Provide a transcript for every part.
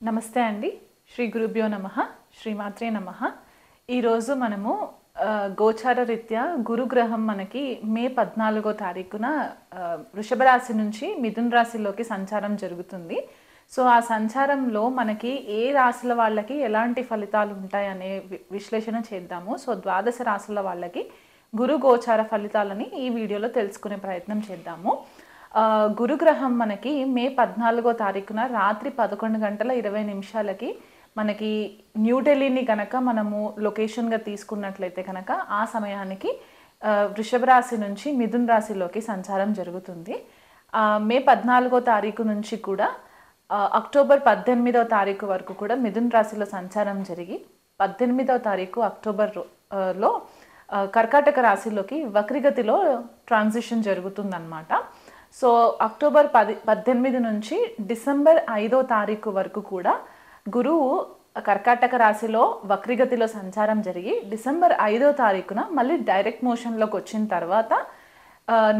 నమస్తే అండి. శ్రీ గురుభ్యో నమః. శ్రీమాత్రే నమః. ఈరోజు మనము గోచార రీత్యా గురుగ్రహం మనకి మే 14వ తారీఖున వృషభ రాశి నుంచి మిథున రాశిలోకి సంచారం జరుగుతుంది. సో ఆ సంచారంలో మనకి ఏ రాశుల వాళ్ళకి ఎలాంటి ఫలితాలు ఉంటాయనే విశ్లేషణ చేద్దాము. సో ద్వాదశ రాశుల వాళ్ళకి గురు గోచార ఫలితాలని ఈ వీడియోలో తెలుసుకునే ప్రయత్నం చేద్దాము. గురుగ్రహం మనకి మే 14వ తారీఖున రాత్రి 11:20 మనకి న్యూఢిల్లీని కనుక మనము లొకేషన్గా తీసుకున్నట్లయితే కనుక ఆ సమయానికి వృషభ రాశి నుంచి మిథున రాశిలోకి సంచారం జరుగుతుంది. మే 14వ తారీఖు నుంచి కూడా అక్టోబర్ 18వ తారీఖు వరకు కూడా మిథున రాశిలో సంచారం జరిగి 18వ తారీఖు అక్టోబర్లో కర్కాటక రాశిలోకి వక్రగతిలో ట్రాన్సిషన్ జరుగుతుందన్నమాట. సో అక్టోబర్ 18 నుంచి డిసెంబర్ 5వ తారీఖు వరకు కూడా గురువు కర్కాటక రాశిలో వక్రగతిలో సంచారం జరిగి డిసెంబర్ 5వ తారీఖున మళ్ళీ డైరెక్ట్ మోషన్లోకి వచ్చిన తర్వాత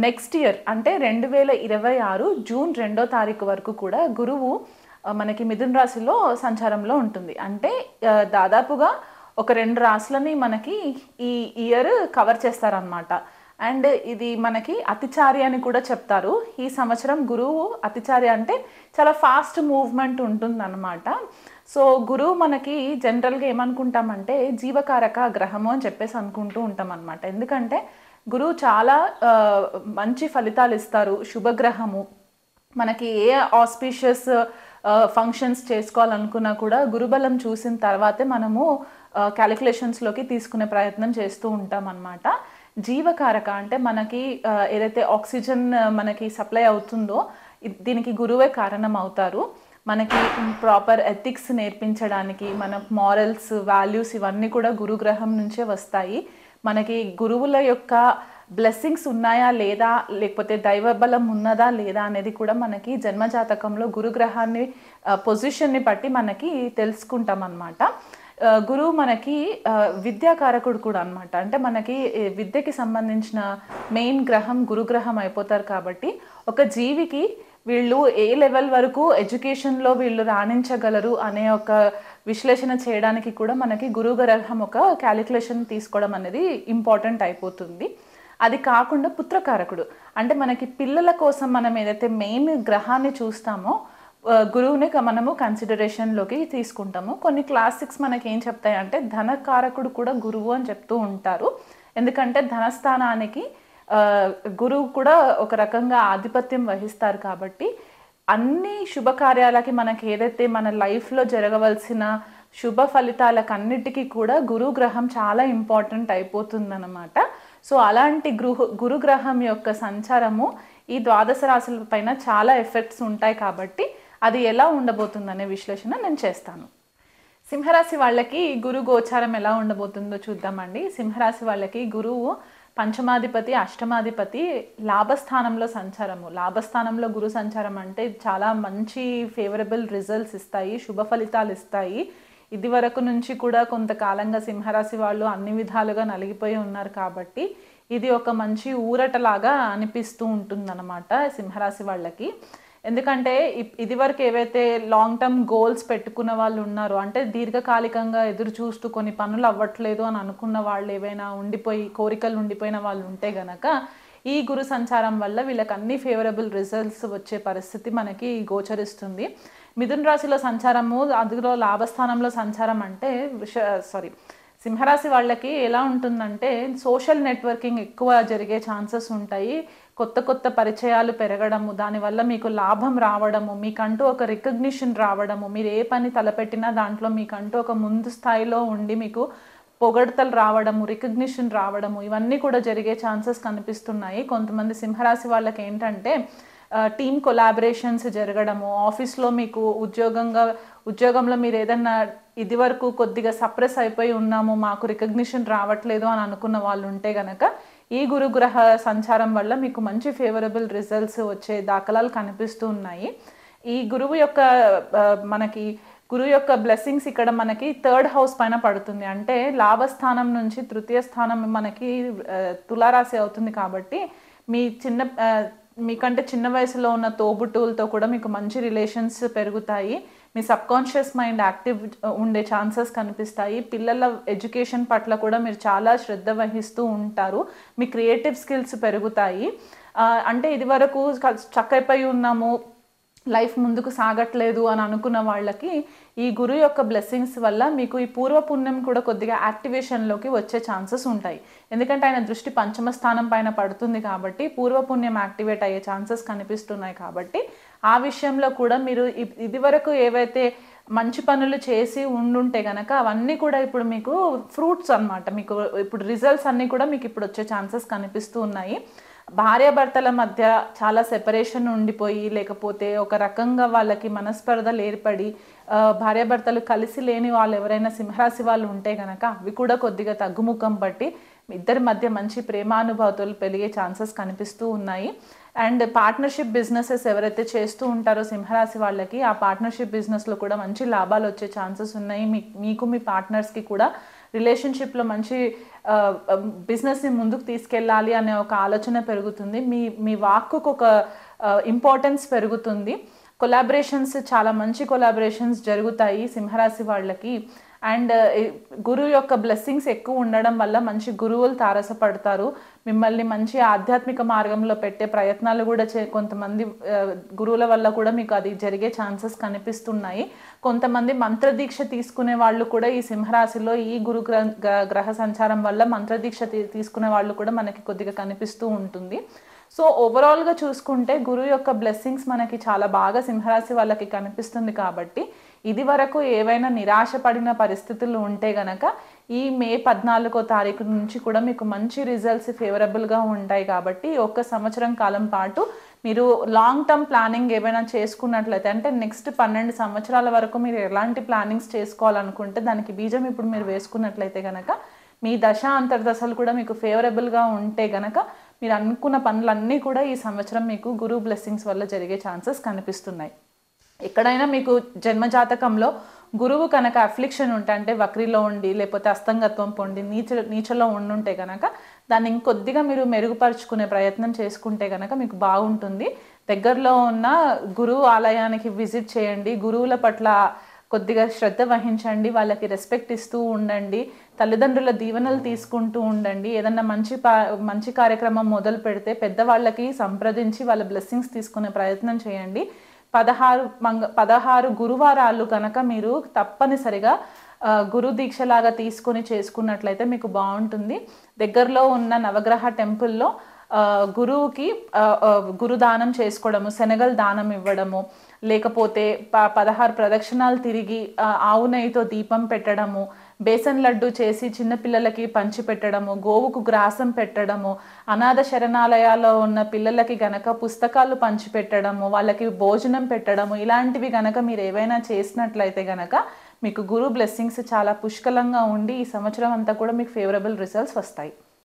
నెక్స్ట్ ఇయర్ అంటే 2026 జూన్ 2వ తారీఖు వరకు కూడా గురువు మనకి మిథున రాశిలో సంచారంలో ఉంటుంది. అంటే దాదాపుగా ఒక 2 రాశులని మనకి ఈ ఇయర్ కవర్ చేస్తారనమాట. అండ్ ఇది మనకి అతిచారి అని కూడా చెప్తారు. ఈ సంవత్సరం గురువు అతిచారి అంటే చాలా ఫాస్ట్ మూవ్మెంట్ ఉంటుందన్నమాట. సో గురువు మనకి జనరల్గా ఏమనుకుంటామంటే జీవకారక గ్రహము అని చెప్పేసి అనుకుంటూ ఉంటాం అనమాట. ఎందుకంటే గురువు చాలా మంచి ఫలితాలు ఇస్తారు, శుభగ్రహము. మనకి ఏ ఆస్పీషియస్ ఫంక్షన్స్ చేసుకోవాలనుకున్నా కూడా గురుబలం చూసిన తర్వాతే మనము క్యాలిక్యులేషన్స్లోకి తీసుకునే ప్రయత్నం చేస్తూ ఉంటాం అన్నమాట. జీవకారక అంటే మనకి ఏదైతే ఆక్సిజన్ మనకి సప్లై అవుతుందో దీనికి గురువే కారణం అవుతారు. మనకి ప్రాపర్ ఎథిక్స్ నేర్పించడానికి మన మారల్స్, వాల్యూస్ ఇవన్నీ కూడా గురుగ్రహం నుంచే వస్తాయి. మనకి గురువుల యొక్క బ్లెస్సింగ్స్ ఉన్నాయా లేదా, లేకపోతే దైవబలం ఉన్నదా లేదా అనేది కూడా మనకి జన్మజాతకంలో గురుగ్రహాన్ని పొజిషన్ని బట్టి మనకి తెలుసుకుంటాం అన్నమాట. గురువు మనకి విద్యాకారకుడు కూడా అనమాట. అంటే మనకి విద్యకి సంబంధించిన మెయిన్ గ్రహం గురుగ్రహం అయిపోతారు. కాబట్టి ఒక జీవికి వీళ్ళు ఏ లెవెల్ వరకు ఎడ్యుకేషన్లో వీళ్ళు రాణించగలరు అనే ఒక విశ్లేషణ చేయడానికి కూడా మనకి గురువు గ్రహం ఒక క్యాలిక్యులేషన్ తీసుకోవడం అనేది ఇంపార్టెంట్ అయిపోతుంది. అది కాకుండా పుత్రకారకుడు అంటే మనకి పిల్లల కోసం మనం ఏదైతే మెయిన్ గ్రహాన్ని చూస్తామో గురువుని మనము కన్సిడరేషన్లోకి తీసుకుంటాము. కొన్ని క్లాసిక్స్ మనకి ఏం చెప్తాయి అంటే ధనకారకుడు కూడా గురువు అని చెప్తూ ఉంటారు. ఎందుకంటే ధనస్థానానికి గురువు కూడా ఒక రకంగా ఆధిపత్యం వహిస్తారు. కాబట్టి అన్ని శుభకార్యాలకి మనకి ఏదైతే మన లైఫ్లో జరగవలసిన శుభ ఫలితాలకన్నిటికీ కూడా గురుగ్రహం చాలా ఇంపార్టెంట్ అయిపోతుందన్నమాట. సో అలాంటి గురుగ్రహం యొక్క సంచారము ఈ ద్వాదశ రాశుల పైన చాలా ఎఫెక్ట్స్ ఉంటాయి. కాబట్టి అది ఎలా ఉండబోతుందనే విశ్లేషణ నేను చేస్తాను. సింహరాశి వాళ్ళకి గురు గోచారం ఎలా ఉండబోతుందో చూద్దామండి. సింహరాశి వాళ్ళకి గురువు పంచమాధిపతి, అష్టమాధిపతి లాభస్థానంలో సంచారము. లాభస్థానంలో గురు సంచారం అంటే చాలా మంచి ఫేవరబుల్ రిజల్ట్స్ ఇస్తాయి, శుభ ఫలితాలు ఇస్తాయి. ఇది వరకు నుంచి కూడా కొంతకాలంగా సింహరాశి వాళ్ళు అన్ని విధాలుగా నలిగిపోయి ఉన్నారు. కాబట్టి ఇది ఒక మంచి ఊరటలాగా అనిపిస్తూ ఉంటుందన్నమాట సింహరాశి వాళ్ళకి. ఎందుకంటే ఇదివరకు ఏవైతే లాంగ్ టర్మ్ గోల్స్ పెట్టుకున్న వాళ్ళు ఉన్నారో, అంటే దీర్ఘకాలికంగా ఎదురు చూస్తూ కొన్ని పనులు అవ్వట్లేదు అని అనుకున్న వాళ్ళు ఏవైనా కోరికలు ఉండిపోయిన వాళ్ళు ఉంటే గనక ఈ గురు సంచారం వల్ల వీళ్ళకి అన్ని ఫేవరబుల్ రిజల్ట్స్ వచ్చే పరిస్థితి మనకి గోచరిస్తుంది. మిథున రాశిలో సంచారము, అందులో లాభస్థానంలో సంచారం అంటే సింహరాశి వాళ్ళకి ఎలా ఉంటుందంటే సోషల్ నెట్వర్కింగ్ ఎక్కువ జరిగే ఛాన్సెస్ ఉంటాయి. కొత్త కొత్త పరిచయాలు పెరగడము, దానివల్ల మీకు లాభం రావడము, మీకంటూ ఒక రికగ్నిషన్ రావడము, మీరు ఏ పని తలపెట్టినా దాంట్లో మీకంటూ ఒక ముందు స్థాయిలో ఉండి మీకు పొగడ్తలు రావడము, రికగ్నిషన్ రావడము, ఇవన్నీ కూడా జరిగే ఛాన్సెస్ కనిపిస్తున్నాయి. కొంతమంది సింహరాశి వాళ్ళకి ఏంటంటే టీమ్ కొలాబరేషన్స్ జరగడము, ఆఫీస్లో మీకు ఉద్యోగంలో మీరు ఏదన్నా ఇది వరకు కొద్దిగా సప్రెస్ అయిపోయి ఉన్నాము, మాకు రికగ్నిషన్ రావట్లేదు అని అనుకున్న వాళ్ళు ఉంటే గనక ఈ గురుగ్రహ సంచారం వల్ల మీకు మంచి ఫేవరబుల్ రిజల్ట్స్ వచ్చే దాఖలాలు కనిపిస్తూ ఉన్నాయి. ఈ గురువు యొక్క బ్లెస్సింగ్స్ ఇక్కడ మనకి 3rd హౌస్ పైన పడుతుంది. అంటే లాభస్థానం నుంచి 3వ స్థానం మనకి తులారాశి అవుతుంది. కాబట్టి మీకంటే చిన్న వయసులో ఉన్న తోబుట్టువులతో కూడా మీకు మంచి రిలేషన్స్ పెరుగుతాయి. మీ సబ్కాన్షియస్ మైండ్ యాక్టివ్ ఉండే ఛాన్సెస్ కనిపిస్తాయి. పిల్లల ఎడ్యుకేషన్ పట్ల కూడా మీరు చాలా శ్రద్ధ వహిస్తూ ఉంటారు. మీ క్రియేటివ్ స్కిల్స్ పెరుగుతాయి. అంటే ఇదివరకు చక్కైపోయి ఉన్నాము, లైఫ్ ముందుకు సాగట్లేదు అని అనుకున్న వాళ్ళకి ఈ గురు యొక్క బ్లెస్సింగ్స్ వల్ల మీకు ఈ పూర్వపుణ్యం కూడా కొద్దిగా యాక్టివేషన్లోకి వచ్చే ఛాన్సెస్ ఉంటాయి. ఎందుకంటే ఆయన దృష్టి పంచమ స్థానం పైన పడుతుంది కాబట్టి పూర్వపుణ్యం యాక్టివేట్ అయ్యే ఛాన్సెస్ కనిపిస్తున్నాయి. కాబట్టి ఆ విషయంలో కూడా మీరు ఇదివరకు ఏవైతే మంచి పనులు చేసి ఉండుంటే కనుక అవన్నీ కూడా ఇప్పుడు మీకు ఫ్రూట్స్ అన్నమాట. మీకు ఇప్పుడు రిజల్ట్స్ అన్నీ కూడా మీకు ఇప్పుడు వచ్చే ఛాన్సెస్ కనిపిస్తూ ఉన్నాయి. భార్యాభర్తల మధ్య చాలా సెపరేషన్ ఉండిపోయి, లేకపోతే ఒక రకంగా వాళ్ళకి మనస్పర్ధలు ఏర్పడి భార్యాభర్తలు కలిసి లేని వాళ్ళు ఎవరైనా సింహరాశి వాళ్ళు ఉంటే కనుక అవి కూడా కొద్దిగా తగ్గుముఖం పట్టి ఇద్దరి మధ్య మంచి ప్రేమానుభూతులు పెరిగే ఛాన్సెస్ కనిపిస్తూ ఉన్నాయి. అండ్ పార్ట్నర్షిప్ బిజినెసెస్ ఎవరైతే చేస్తూ ఉంటారో సింహరాశి వాళ్ళకి ఆ పార్ట్నర్షిప్ బిజినెస్లో కూడా మంచి లాభాలు వచ్చే ఛాన్సెస్ ఉన్నాయి. మీకు మీ పార్ట్నర్స్కి కూడా రిలేషన్షిప్లో మంచి బిజినెస్ని ముందుకు తీసుకెళ్ళాలి అనే ఒక ఆలోచన పెరుగుతుంది. మీ వాక్కుకు ఒక ఇంపార్టెన్స్ పెరుగుతుంది. కొలాబరేషన్స్, చాలా మంచి కొలాబరేషన్స్ జరుగుతాయి సింహరాశి వాళ్ళకి. అండ్ గురువు యొక్క బ్లెస్సింగ్స్ ఎక్కువ ఉండడం వల్ల మంచి గురువులు తారసపడతారు. మిమ్మల్ని మంచి ఆధ్యాత్మిక మార్గంలో పెట్టే ప్రయత్నాలు కూడా కొంతమంది గురువుల వల్ల కూడా మీకు అది జరిగే ఛాన్సెస్ కనిపిస్తున్నాయి. కొంతమంది మంత్రదీక్ష తీసుకునే వాళ్ళు కూడా ఈ సింహరాశిలో ఈ గురు గ్రహ సంచారం వల్ల మంత్రదీక్ష తీసుకునే వాళ్ళు కూడా మనకి కొద్దిగా కనిపిస్తూ ఉంటుంది. సో ఓవరాల్గా చూసుకుంటే గురువు యొక్క బ్లెస్సింగ్స్ మనకి చాలా బాగా సింహరాశి వాళ్ళకి కనిపిస్తుంది. కాబట్టి ఇది వరకు ఏవైనా నిరాశపడిన పరిస్థితులు ఉంటే గనక ఈ మే 14వ తారీఖు నుంచి కూడా మీకు మంచి రిజల్ట్స్ ఫేవరబుల్గా ఉంటాయి. కాబట్టి ఒక సంవత్సరం కాలం పాటు మీరు లాంగ్ టర్మ్ ప్లానింగ్ ఏమైనా చేసుకున్నట్లయితే, అంటే నెక్స్ట్ 12 సంవత్సరాల వరకు మీరు ఎలాంటి ప్లానింగ్స్ చేసుకోవాలనుకుంటే దానికి బీజం ఇప్పుడు మీరు వేసుకున్నట్లయితే కనుక మీ దశ అంతర్దశలు కూడా మీకు ఫేవరబుల్గా ఉంటే గనక మీరు అనుకున్న పనులన్నీ కూడా ఈ సంవత్సరం మీకు గురువు బ్లెస్సింగ్స్ వల్ల జరిగే ఛాన్సెస్ కనిపిస్తున్నాయి. ఎక్కడైనా మీకు జన్మజాతకంలో గురువు కనుక అఫ్లిక్షన్ ఉంటే, అంటే వక్రిలో ఉండి లేకపోతే అస్తంగత్వం పొంది నీచలో ఉండుంటే కనుక దాన్ని ఇంకొద్దిగా మీరు మెరుగుపరుచుకునే ప్రయత్నం చేసుకుంటే కనుక మీకు బాగుంటుంది. దగ్గరలో ఉన్న గురువు ఆలయానికి విజిట్ చేయండి. గురువుల పట్ల కొద్దిగా శ్రద్ధ వహించండి. వాళ్ళకి రెస్పెక్ట్ ఇస్తూ ఉండండి. తల్లిదండ్రుల దీవెనలు తీసుకుంటూ ఉండండి. ఏదన్నా మంచి కార్యక్రమం మొదలు పెడితే పెద్దవాళ్ళకి సంప్రదించి వాళ్ళ బ్లెస్సింగ్స్ తీసుకునే ప్రయత్నం చేయండి. 16 గురువారాలు కనుక మీరు తప్పనిసరిగా గురు దీక్షలాగా తీసుకొని చేసుకున్నట్లయితే మీకు బాగుంటుంది. దగ్గరలో ఉన్న నవగ్రహ టెంపుల్లో గురువుకి గురుదానం చేసుకోవడము, శనగలు దానం ఇవ్వడము, లేకపోతే 16 ప్రదక్షిణాలు తిరిగి ఆవు నెయ్యితో దీపం పెట్టడము, బేసన్ లడ్డు చేసి చిన్నపిల్లలకి పంచి పెట్టడము, గోవుకు గ్రాసం పెట్టడము, అనాథ శరణాలయాల్లో ఉన్న పిల్లలకి గనక పుస్తకాలు పంచి పెట్టడము, వాళ్ళకి భోజనం పెట్టడము, ఇలాంటివి గనక మీరు ఏవైనా చేసినట్లయితే గనక మీకు గురు బ్లెస్సింగ్స్ చాలా పుష్కలంగా ఉండి ఈ సంవత్సరం అంతా కూడా మీకు ఫేవరబుల్ రిజల్ట్స్ వస్తాయి.